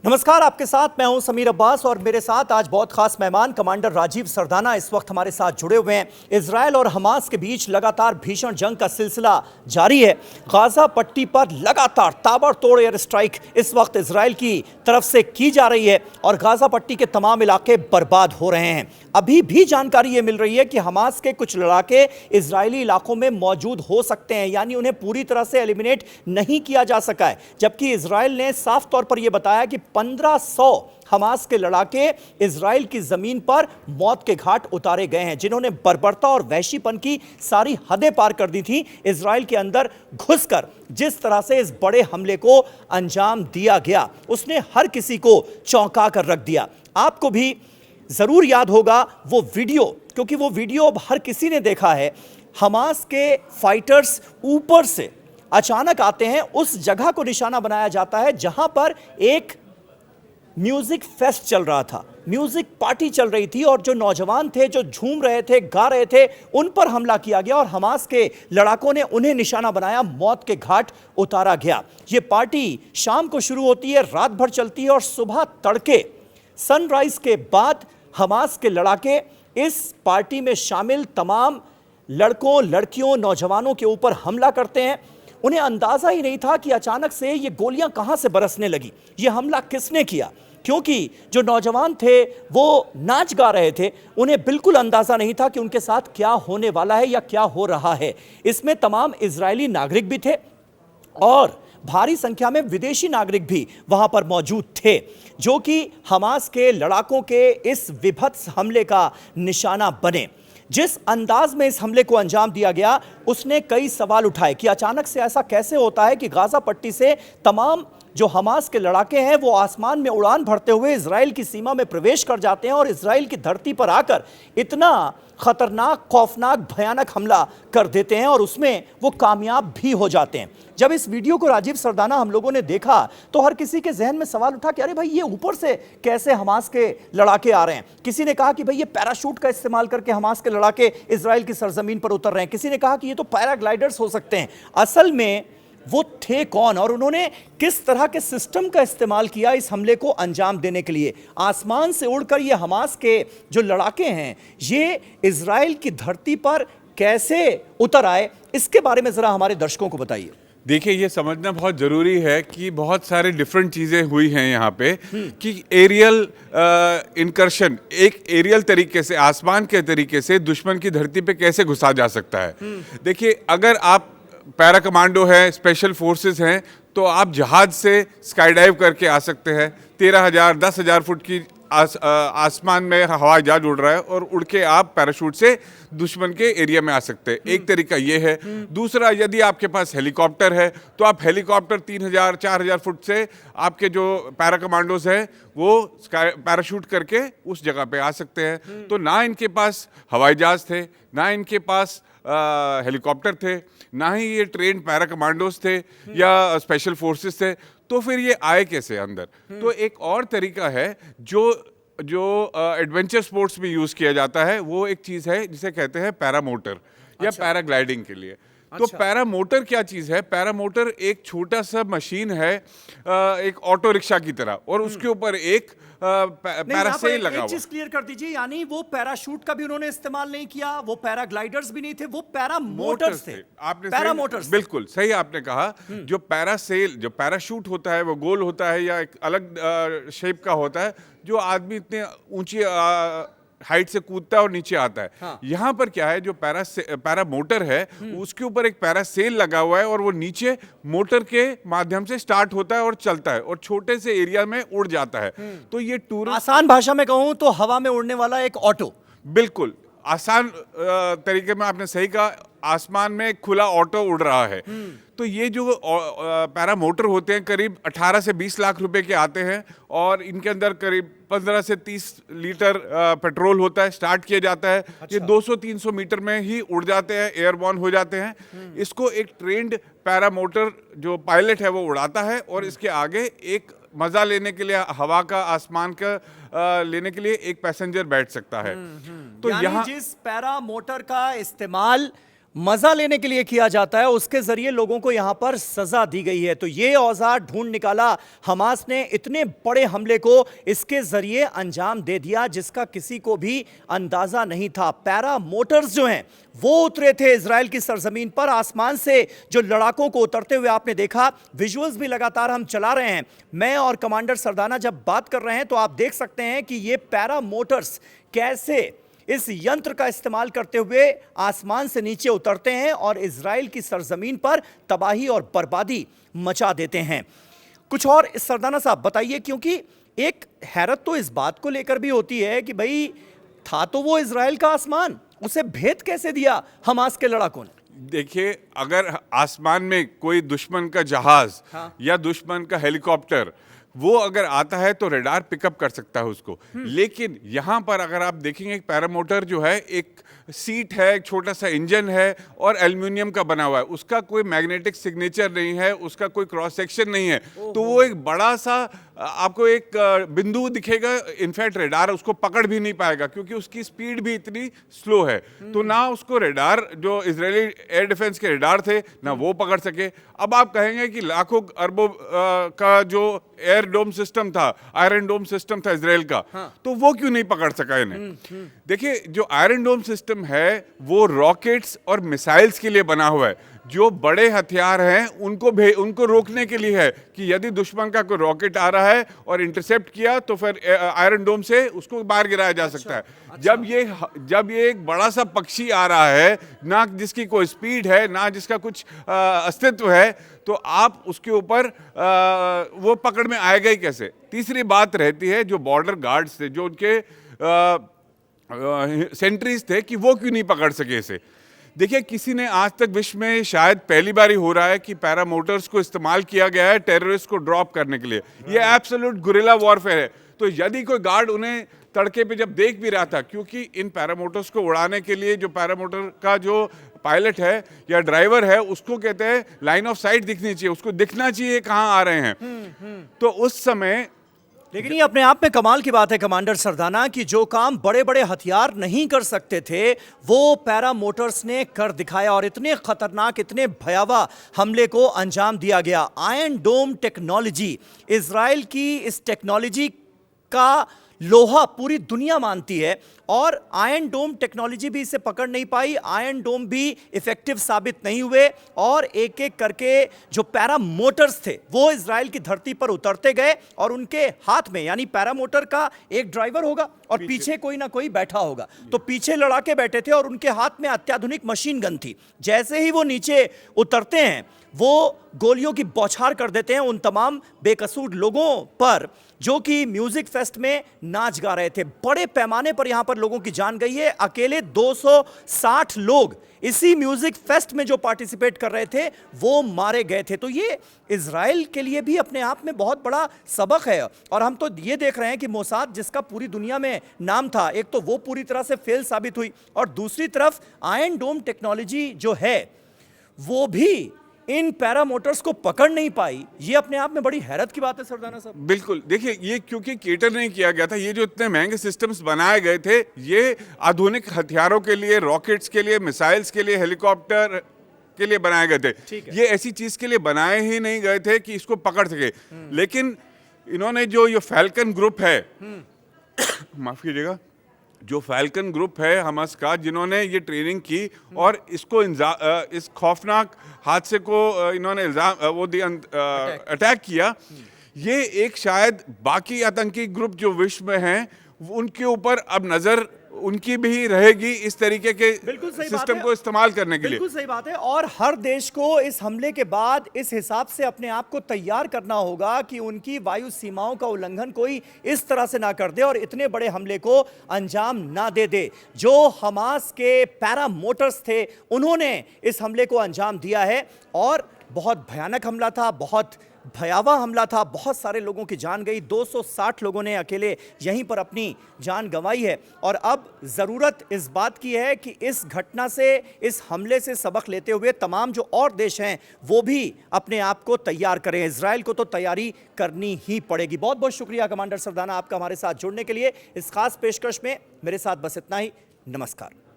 नमस्कार, आपके साथ मैं हूं समीर अब्बास और मेरे साथ आज बहुत खास मेहमान कमांडर राजीव सरदाना इस वक्त हमारे साथ जुड़े हुए हैं। इजरायल और हमास के बीच लगातार भीषण जंग का सिलसिला जारी है। गाजा पट्टी पर लगातार ताबड़तोड़ एयर स्ट्राइक इस वक्त इजरायल की तरफ से की जा रही है और गाजा पट्टी के तमाम इलाके बर्बाद हो रहे हैं। अभी भी जानकारी ये मिल रही है कि हमास के कुछ लड़ाके इजरायली इलाकों में मौजूद हो सकते हैं, यानी उन्हें पूरी तरह से एलिमिनेट नहीं किया जा सका है। जबकि इजरायल ने साफ तौर पर यह बताया कि 1500 हमास के लड़ाके इजरायल की जमीन पर मौत के घाट उतारे गए हैं, जिन्होंने बर्बरता और वहशीपन की सारी हदें पार कर दी थी। इजरायल के अंदर घुसकर जिस तरह से इस बड़े हमले को अंजाम दिया गया, उसने हर किसी को चौंका कर रख दिया। आपको भी जरूर याद होगा वो वीडियो, क्योंकि वो वीडियो अब हर किसी ने देखा है। हमास के फाइटर्स ऊपर से अचानक आते हैं, उस जगह को निशाना बनाया जाता है जहां पर एक म्यूजिक फेस्ट चल रहा था, म्यूजिक पार्टी चल रही थी और जो नौजवान थे, जो झूम रहे थे, गा रहे थे, उन पर हमला किया गया और हमास के लड़ाकों ने उन्हें निशाना बनाया, मौत के घाट उतारा गया। ये पार्टी शाम को शुरू होती है, रात भर चलती है और सुबह तड़के सनराइज के बाद हमास के लड़ाके इस पार्टी में शामिल तमाम लड़कों, लड़कियों, नौजवानों के ऊपर हमला करते हैं। उन्हें अंदाजा ही नहीं था कि अचानक से ये गोलियां कहां से बरसने लगी, ये हमला किसने किया, क्योंकि जो नौजवान थे वो नाच गा रहे थे। उन्हें बिल्कुल अंदाजा नहीं था कि उनके साथ क्या होने वाला है या क्या हो रहा है। इसमें तमाम इजरायली नागरिक भी थे और भारी संख्या में विदेशी नागरिक भी वहां पर मौजूद थे, जो कि हमास के लड़ाकों के इस विभत्स हमले का निशाना बने। जिस अंदाज में इस हमले को अंजाम दिया गया, उसने कई सवाल उठाए कि अचानक से ऐसा कैसे होता है कि गाजा पट्टी से तमाम जो हमास के लड़ाके हैं वो आसमान में उड़ान भरते हुए इजराइल की सीमा में प्रवेश कर जाते हैं और इजराइल की धरती पर आकर इतना खतरनाक, खौफनाक, भयानक हमला कर देते हैं और उसमें वो कामयाब भी हो जाते हैं। जब इस वीडियो को राजीव सरदाना हम लोगों ने देखा तो हर किसी के जहन में सवाल उठा कि अरे भाई, ये ऊपर से कैसे हमास के लड़ाके आ रहे हैं। किसी ने कहा कि भाई ये पैराशूट का इस्तेमाल करके हमास के लड़ाके इजराइल की सरजमीन पर उतर रहे हैं। किसी ने कहा कि ये तो पैराग्लाइडर्स हो सकते हैं। असल में वो थे कौन और उन्होंने किस तरह के सिस्टम का इस्तेमाल किया इस हमले को अंजाम देने के लिए? आसमान से उड़कर ये हमास के जो लड़ाके हैं ये इजराइल की धरती पर कैसे उतर आए, इसके बारे में जरा हमारे दर्शकों को बताइए। देखिए, ये समझना बहुत ज़रूरी है कि बहुत सारे डिफरेंट चीज़ें हुई हैं यहाँ पे कि एरियल इनकर्शन, एक एरियल तरीके से, आसमान के तरीके से दुश्मन की धरती पे कैसे घुसा जा सकता है। देखिए, अगर आप पैरा कमांडो है, स्पेशल फोर्सेस हैं, तो आप जहाज से स्काई डाइव करके आ सकते हैं। 13,000 10,000 फुट की आसमान में हवाई जहाज उड़ रहा है और उड़ के आप पैराशूट से दुश्मन के एरिया में आ सकते हैं। एक तरीका ये है। दूसरा, यदि आपके पास हेलीकॉप्टर है तो आप हेलीकॉप्टर 3,000 4,000 फुट से आपके जो पैरा कमांडोज हैं वो पैराशूट करके उस जगह पे आ सकते हैं। तो ना इनके पास हवाई जहाज थे, ना इनके पास हेलीकॉप्टर थे, ना ही ये ट्रेन पैरा कमांडोज थे या स्पेशल फोर्सेस थे। तो फिर ये आए कैसे अंदर? तो एक और तरीका है जो एडवेंचर स्पोर्ट्स में यूज किया जाता है, वो एक चीज है जिसे कहते हैं पैरामोटर या पैराग्लाइडिंग के लिए। तो पैरामोटर क्या चीज है? पैरामोटर एक छोटा सा मशीन है, एक ऑटो रिक्शा की तरह, और उसके ऊपर एक पैरासेल लगा हुआ। एक चीज क्लियर कर दीजिए, यानी वो पैराशूट का भी उन्होंने इस्तेमाल नहीं किया, वो पैराग्लाइडर्स भी नहीं थे, वो पैरामोटर्स थे। आपने पैरामोटर्स, बिल्कुल सही आपने कहा। जो पैरासेल, जो पैराशूट होता है वो गोल होता है या एक अलग शेप का होता है, जो आदमी इतने ऊंची हाइट से कूदता है और नीचे आता है। हाँ। यहाँ पर क्या है, जो पैरामोटर है उसके ऊपर एक पैरासेल लगा हुआ है और वो नीचे मोटर के माध्यम से स्टार्ट होता है और चलता है और छोटे से एरिया में उड़ जाता है। तो ये टूरिस्ट, आसान भाषा में कहूं तो हवा में उड़ने वाला एक ऑटो। बिल्कुल आसान तरीके में आपने सही कहा, आसमान में एक खुला ऑटो उड़ रहा है। तो ये जो पैरामोटर होते हैं करीब 18 से 20 लाख रुपए के आते हैं और इनके अंदर करीब 15 से 30 लीटर पेट्रोल होता है। स्टार्ट किया जाता है। ये 200-300 मीटर में ही उड़ जाते हैं, एयरबॉर्न हो जाते हैं। इसको एक ट्रेंड पैरामोटर जो पायलट है वो उड़ाता है और इसके आगे एक मजा लेने के लिए, हवा का, आसमान का लेने के लिए एक पैसेंजर बैठ सकता है। तो यहाँ जिस पैरामोटर का इस्तेमाल मजा लेने के लिए किया जाता है, उसके जरिए लोगों को यहां पर सजा दी गई है। तो ये औजार ढूंढ निकाला हमास ने, इतने बड़े हमले को इसके जरिए अंजाम दे दिया जिसका किसी को भी अंदाजा नहीं था। पैरा मोटर्स जो हैं वो उतरे थे इजराइल की सरजमीन पर, आसमान से जो लड़ाकों को उतरते हुए आपने देखा। विजुअल्स भी लगातार हम चला रहे हैं, मैं और कमांडर सरदाना जब बात कर रहे हैं तो आप देख सकते हैं कि ये पैरा मोटर्स कैसे इस यंत्र का इस्तेमाल करते हुए आसमान से नीचे उतरते हैं और इजराइल की सरजमीन पर तबाही और बर्बादी मचा देते हैं। कुछ और सरदाना साहब बताइए, क्योंकि एक हैरत तो इस बात को लेकर भी होती है कि भाई था तो वो इजराइल का आसमान, उसे भेद कैसे दिया हमास के लड़ाकों ने? देखिए, अगर आसमान में कोई दुश्मन का जहाज या दुश्मन का हेलीकॉप्टर वो अगर आता है तो रडार पिकअप कर सकता है उसको। लेकिन यहाँ पर अगर आप देखेंगे, एक पैरामोटर जो है, एक सीट है, एक छोटा सा इंजन है और एल्युमिनियम का बना हुआ है, उसका कोई मैग्नेटिक सिग्नेचर नहीं है, उसका कोई क्रॉस सेक्शन नहीं है। तो वो एक बड़ा सा आपको एक बिंदु दिखेगा, इनफैक्ट रडार उसको पकड़ भी नहीं पाएगा क्योंकि उसकी स्पीड भी इतनी स्लो है। तो ना उसको रडार, जो इजरायली एयर डिफेंस के रडार थे, ना वो पकड़ सके। अब आप कहेंगे कि लाखों अरबों का जो एयर डोम सिस्टम था, आयरन डोम सिस्टम था इजराइल का, तो वो क्यों नहीं पकड़ सका इन्हें? देखिए, जो आयरन डोम सिस्टम है वो रॉकेट्स और मिसाइल्स के लिए बना हुआ है। जो बड़े हथियार हैं उनको रोकने के लिए है कि यदि दुश्मन का कोई रॉकेट आ रहा है और इंटरसेप्ट किया तो फिर आयरन डोम से उसको बाहर गिराया जा सकता है। जब ये एक बड़ा सा पक्षी आ रहा है, ना जिसकी कोई स्पीड है, ना जिसका कुछ अस्तित्व है, तो आप उसके ऊपर वो पकड़ में आएगा ही कैसे? तीसरी बात रहती है जो बॉर्डर गार्ड्स थे, जो उनके सेंट्रीज थे, कि वो क्यों नहीं पकड़ सके इसे। देखिए, किसी ने आज तक विश्व में शायद पहली बार ही हो रहा है कि पैरामोटर्स को इस्तेमाल किया गया है टेररिस्ट को ड्रॉप करने के लिए। ये एब्सोल्यूट गुरिल्ला वॉरफेयर है। तो यदि कोई गार्ड उन्हें तड़के पे जब देख भी रहा था, क्योंकि इन पैरामोटर्स को उड़ाने के लिए जो पैरामोटर का जो पायलट है या ड्राइवर है, उसको कहते हैं लाइन ऑफ साइट दिखनी चाहिए, उसको दिखना चाहिए कहाँ आ रहे हैं। तो उस समय, लेकिन ये अपने आप में कमाल की बात है कमांडर सरदाना, कि जो काम बड़े बड़े हथियार नहीं कर सकते थे वो पैरा मोटर्स ने कर दिखाया और इतने खतरनाक, इतने भयावह हमले को अंजाम दिया गया। आयरन डोम टेक्नोलॉजी, इजराइल की इस टेक्नोलॉजी का लोहा पूरी दुनिया मानती है और आयरन डोम टेक्नोलॉजी भी इसे पकड़ नहीं पाई। आयरन डोम भी इफेक्टिव साबित नहीं हुए और एक एक करके जो पैरा मोटर्स थे वो इजराइल की धरती पर उतरते गए और उनके हाथ में, यानी पैरा मोटर का एक ड्राइवर होगा और पीछे कोई ना कोई बैठा होगा, तो पीछे लड़ाके बैठे थे और उनके हाथ में अत्याधुनिक मशीन गन थी। जैसे ही वो नीचे उतरते हैं वो गोलियों की बौछार कर देते हैं उन तमाम बेकसूर लोगों पर जो कि म्यूजिक फेस्ट में नाच गा रहे थे। बड़े पैमाने पर यहां पर लोगों की जान गई है। अकेले 260 लोग इसी म्यूजिक फेस्ट में जो पार्टिसिपेट कर रहे थे वो मारे गए थे। तो ये इजराइल के लिए भी अपने आप में बहुत बड़ा सबक है। और हम तो ये देख रहे हैं कि मोसाद, जिसका पूरी दुनिया में नाम था, एक तो वो पूरी तरह से फेल साबित हुई और दूसरी तरफ आयरन डोम टेक्नोलॉजी जो है वो भी इन पैरा मोटर्स को पकड़ नहीं पाई। ये अपने आप में बड़ी हैरत की बात है सरदाना साहब। बिल्कुल, देखिए, ये क्योंकि केटर नहीं किया गया था, ये जो इतने महंगे सिस्टम्स बनाए गए थे, ये आधुनिक हथियारों के लिए, रॉकेट्स के लिए, मिसाइल्स के लिए, हेलीकॉप्टर के लिए बनाए गए थे। ये ऐसी चीज के लिए बनाए ही नहीं गए थे कि इसको पकड़ सके। लेकिन इन्होंने जो ये फैल्कन ग्रुप है, माफ कीजिएगा, जो फैल्कन ग्रुप है हमास का, जिन्होंने ये ट्रेनिंग की और इसको इस खौफनाक हादसे को इन्होंने अटैक किया, ये एक शायद बाकी आतंकी ग्रुप जो विश्व में हैं उनके ऊपर अब नजर उनकी भी रहेगी इस तरीके के सिस्टम को इस्तेमाल करने के लिए। बिल्कुल सही बात है। और हर देश को इस हमले के बाद इस हिसाब से अपने आप को तैयार करना होगा कि उनकी वायु सीमाओं का उल्लंघन कोई इस तरह से ना कर दे और इतने बड़े हमले को अंजाम ना दे दे। जो हमास के पैरा मोटर्स थे उन्होंने इस हमले को अंजाम दिया है और बहुत भयानक हमला था, बहुत भयावह हमला था, बहुत सारे लोगों की जान गई। 260 लोगों ने अकेले यहीं पर अपनी जान गंवाई है और अब ज़रूरत इस बात की है कि इस घटना से, इस हमले से सबक लेते हुए तमाम जो और देश हैं वो भी अपने आप को तैयार करें। इजराइल को तो तैयारी करनी ही पड़ेगी। बहुत बहुत शुक्रिया कमांडर सरदाना आपका हमारे साथ जुड़ने के लिए। इस खास पेशकश में मेरे साथ बस इतना ही। नमस्कार।